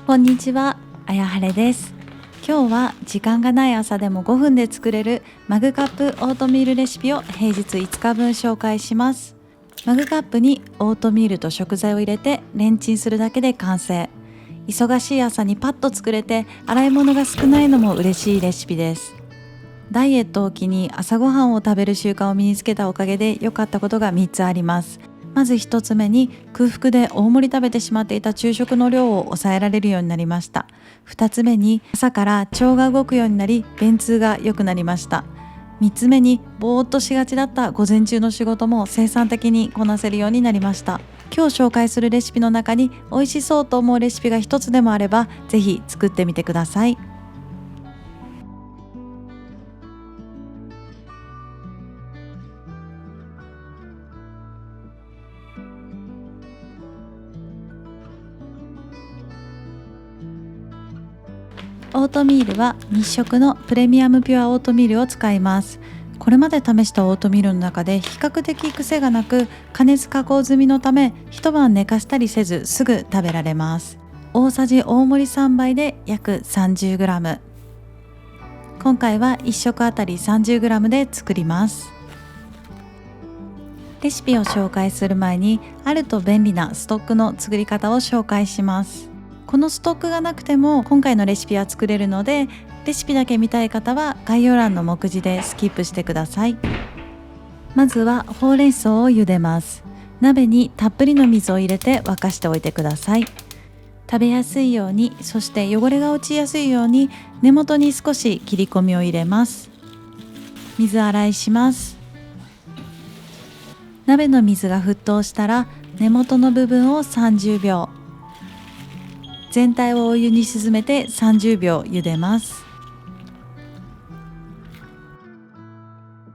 こんにちは、あやはれです。今日は時間がない朝でも5分で作れるマグカップオートミールレシピを平日5日分紹介します。マグカップにオートミールと食材を入れてレンチンするだけで完成。忙しい朝にパッと作れて洗い物が少ないのも嬉しいレシピです。ダイエットを機に朝ごはんを食べる習慣を身につけたおかげで良かったことが3つあります。まず1つ目に空腹で大盛り食べてしまっていた昼食の量を抑えられるようになりました。2つ目に朝から腸が動くようになり便通が良くなりました。3つ目にぼーっとしがちだった午前中の仕事も生産的にこなせるようになりました。今日紹介するレシピの中に美味しそうと思うレシピが1つでもあればぜひ作ってみてください。オートミールは日食のプレミアムピュアオートミールを使います。これまで試したオートミールの中で比較的癖がなく加熱加工済みのため一晩寝かしたりせずすぐ食べられます。大さじ大盛り3杯で約 30g。 今回は1食あたり 30g で作ります。レシピを紹介する前にあると便利なストックの作り方を紹介します。このストックがなくても今回のレシピは作れるので、レシピだけ見たい方は概要欄の目次でスキップしてください。まずはほうれん草を茹でます。鍋にたっぷりの水を入れて沸かしておいてください。食べやすいように、そして汚れが落ちやすいように根元に少し切り込みを入れます。水洗いします。鍋の水が沸騰したら根元の部分を30秒、全体をお湯に沈めて30秒茹でます。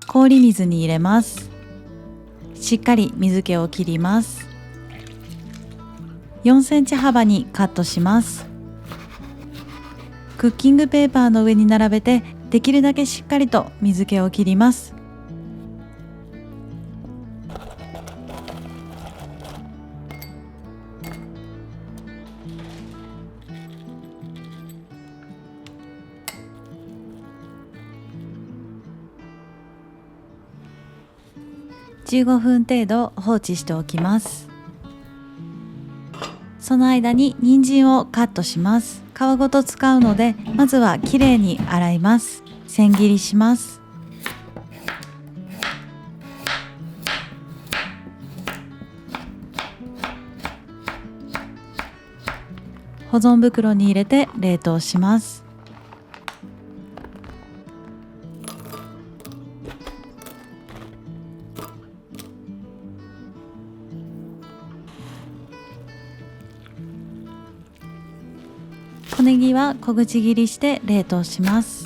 氷水に入れます。しっかり水気を切ります。4センチ幅にカットします。クッキングペーパーの上に並べてできるだけしっかりと水気を切ります。15分程度放置しておきます。その間に人参をカットします。皮ごと使うのでまずはきれいに洗います。千切りします。保存袋に入れて冷凍します。小ネギは小口切りして冷凍します。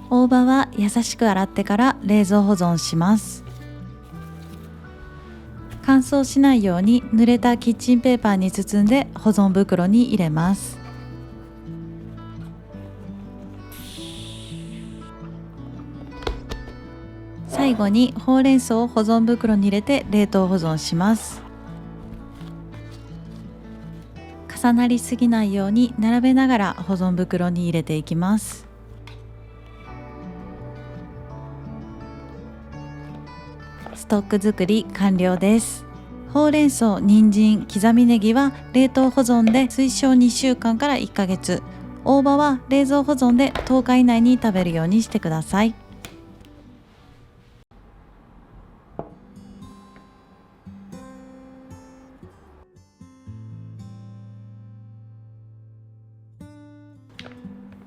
大葉は優しく洗ってから冷蔵保存します。乾燥しないように濡れたキッチンペーパーに包んで保存袋に入れます。最後にほうれん草を保存袋に入れて冷凍保存します。重なりすぎないように並べながら保存袋に入れていきます。ストック作り完了です。ほうれん草、人参、刻みネギは冷凍保存で推奨2週間から1ヶ月、大葉は冷蔵保存で10日以内に食べるようにしてください。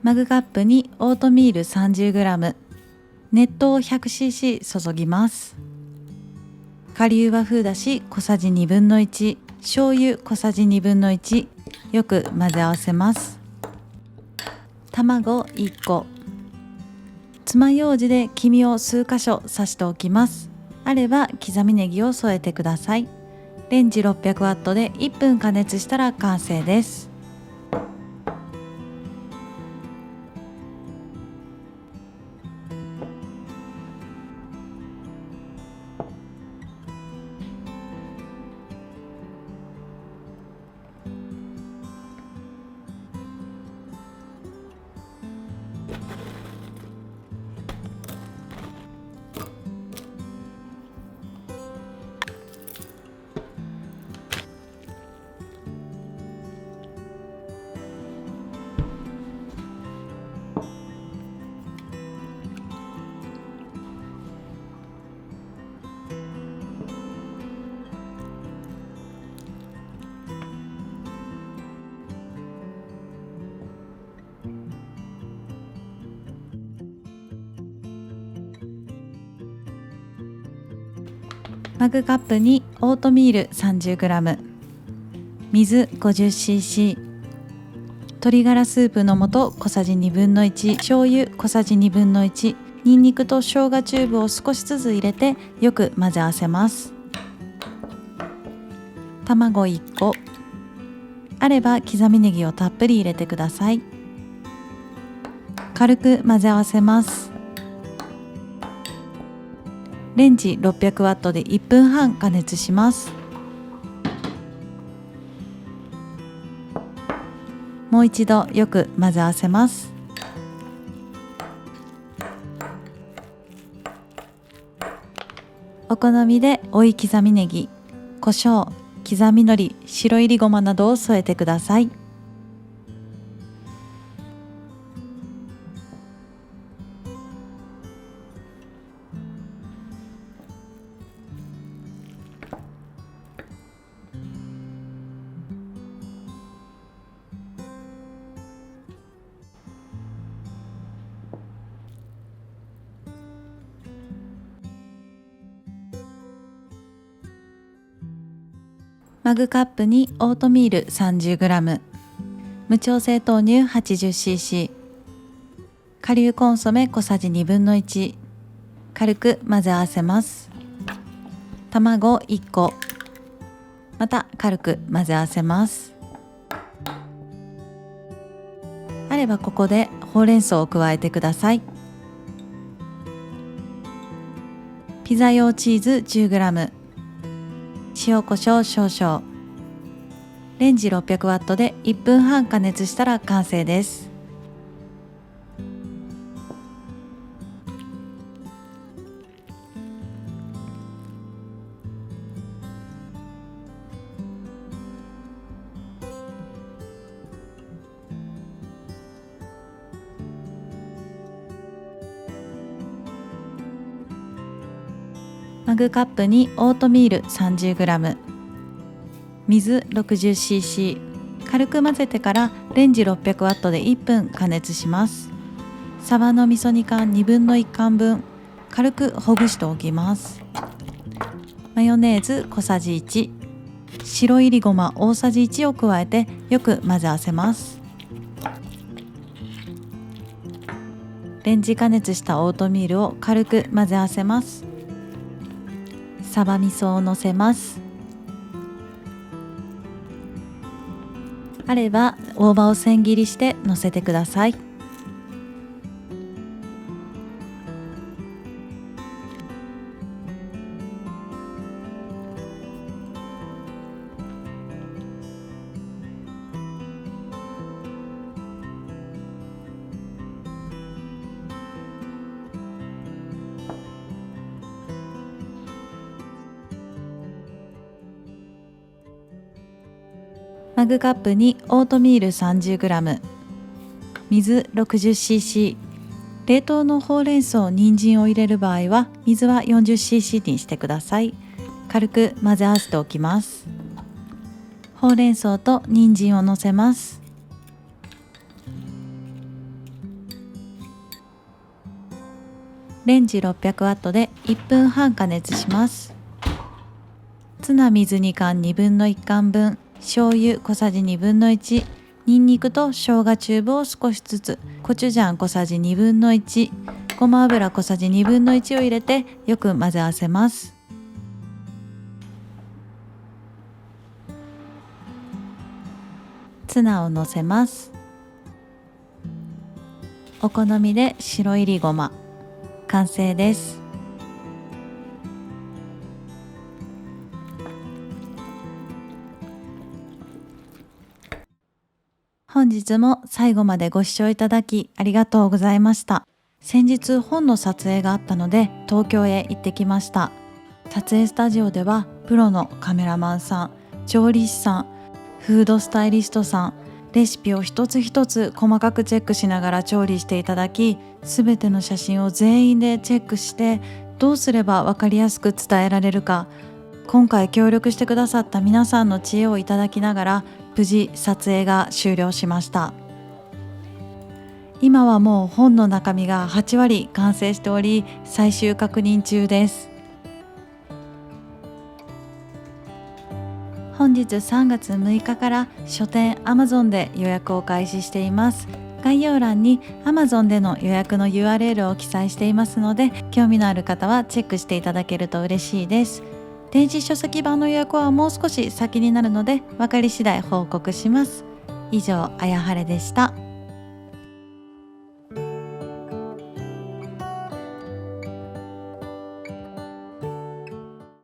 マグカップにオートミール 30g、 熱湯を 100cc 注ぎます。顆粒和風だし小さじ1/2、醤油小さじ1/2、よく混ぜ合わせます。卵1個、爪楊枝で黄身を数箇所刺しておきます。あれば刻みネギを添えてください。レンジ 600W で1分加熱したら完成です。マグカップにオートミール 30g、 水 50cc、 鶏ガラスープの素小さじ1/2、醤油小さじ1/2、ニンニクと生姜チューブを少しずつ入れてよく混ぜ合わせます。卵1個、あれば刻みネギをたっぷり入れてください。軽く混ぜ合わせます。レンジ 600W で1分半加熱します。もう一度よく混ぜ合わせます。お好みで追い刻みネギ、胡椒、刻みのり、白いりごまなどを添えてください。マグカップにオートミール 30g、 無調整豆乳 80cc、 顆粒コンソメ小さじ1/2、軽く混ぜ合わせます。卵1個、また軽く混ぜ合わせます。あればここでほうれん草を加えてください。ピザ用チーズ 10g、塩コショウ少々、レンジ 600W で1分半加熱したら完成です。マグカップにオートミール 30g、 水 60cc、 軽く混ぜてからレンジ 600W で1分加熱します。サバの味噌煮缶1/2缶分、軽くほぐしておきます。マヨネーズ小さじ1、白いりごま大さじ1を加えてよく混ぜ合わせます。レンジ加熱したオートミールを軽く混ぜ合わせます。サバ味噌をのせます。あれば大葉を千切りしてのせてください。マグカップにオートミール 30g、 水 60cc、 冷凍のほうれん草、人参を入れる場合は水は 40cc にしてください。軽く混ぜ合わせておきます。ほうれん草と人参をのせます。レンジ 600W で1分半加熱します。ツナ水煮缶1/2缶分、醤油小さじ1/2、ニンニクと生姜チューブを少しずつ、コチュジャン小さじ1/2、ごま油小さじ1/2を入れてよく混ぜ合わせます。ツナをのせます。お好みで白いりごま、完成です。本日も最後までご視聴いただきありがとうございました。先日本の撮影があったので東京へ行ってきました。撮影スタジオではプロのカメラマンさん、調理師さん、フードスタイリストさん、レシピを一つ一つ細かくチェックしながら調理していただき、すべての写真を全員でチェックしてどうすれば分かりやすく伝えられるか、今回協力してくださった皆さんの知恵をいただきながら無事撮影が終了しました。今はもう本の中身が8割完成しており、最終確認中です。本日3月6日から書店 Amazon で予約を開始しています。概要欄に Amazon での予約の URL を記載していますので、興味のある方はチェックしていただけると嬉しいです。電子書籍版の予約はもう少し先になるので、分かり次第報告します。以上、あやはれでした。